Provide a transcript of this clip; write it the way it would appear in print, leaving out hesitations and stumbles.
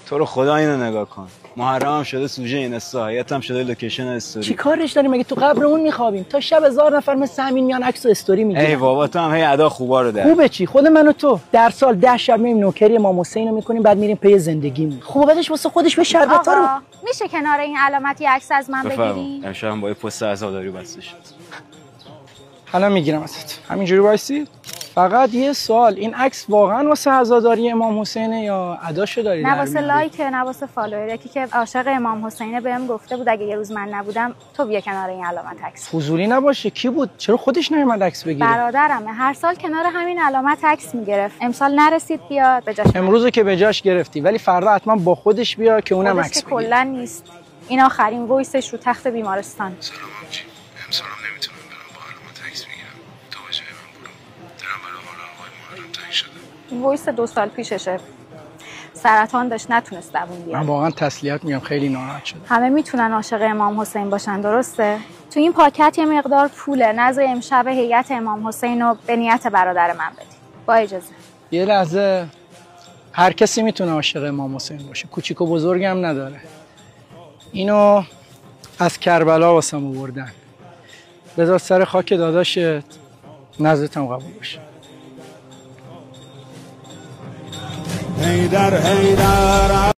تو رو خدا اینو نگاه کن. محرم هم شده سوژه اینستا، حیاتم شده لوکیشن استوری. چی کارش داریم؟ مگه تو قبرمون میخوابیم تا شب 1000 نفر مثل همین میان عکس و استوری میگیرن؟ ای بابا تو هم هی ادا خوبا رو در. خوبه چی؟ خود من و تو در سال 10 شب میریم نوکری امام حسین رو میکنیم، بعد میریم پی زندگیمون. خوبه بعدش واسه خودش به شربتا رو. میشه کنار این علامت یه عکس از من بگیری؟ امشب هم با پست عزاداری بسته شد. الان میگیرم ازت. همینجوری وایسی. فقط یه سوال، این عکس واقعا واسه عزاداری امام حسینه یا اداشو داری؟ نه واسه لایک، نه واسه فالوور. یکی که عاشق امام حسینه بهم گفته بود اگه یه روز من نبودم تو بیا کنار این علامت عکس. فضولی نباشه. کی بود؟ چرا خودش نیومد عکس بگیره؟ برادرمه، هر سال کنار همین علامت عکس میگرفت. امسال نرسید بیاد به جاش. امروزو که به جاش گرفتی، ولی فردا حتما با خودش بیا که اونم عکس بگیره. کلا نیست. این آخرین وایسش رو تخت بیمارستان. سلام آبجی. امسالم نمیتونم برم با علامت عکس بگیرم. تو به جای من برو. درم برای حال آقای محرم تنگ شده. وایس 2 سال پیششه. سرطان داشت نتونست دووم بیاد. من واقعا تسلیت میگم، خیلی ناراحت شدم. همه میتونن عاشق امام حسین باشن، درسته؟ تو این پاکت یه مقدار پوله، نذار امشب هیئت امام حسین رو به نیت برادر من بدی. با اجازه. یه لحظه، هر کسی میتونه عاشق امام حسین باشه، کوچیک و بزرگ هم نداره. اینو از کربلا واسم آوردن. بذار سر خاک داداشت، نظرتم قبول باشه. حیدر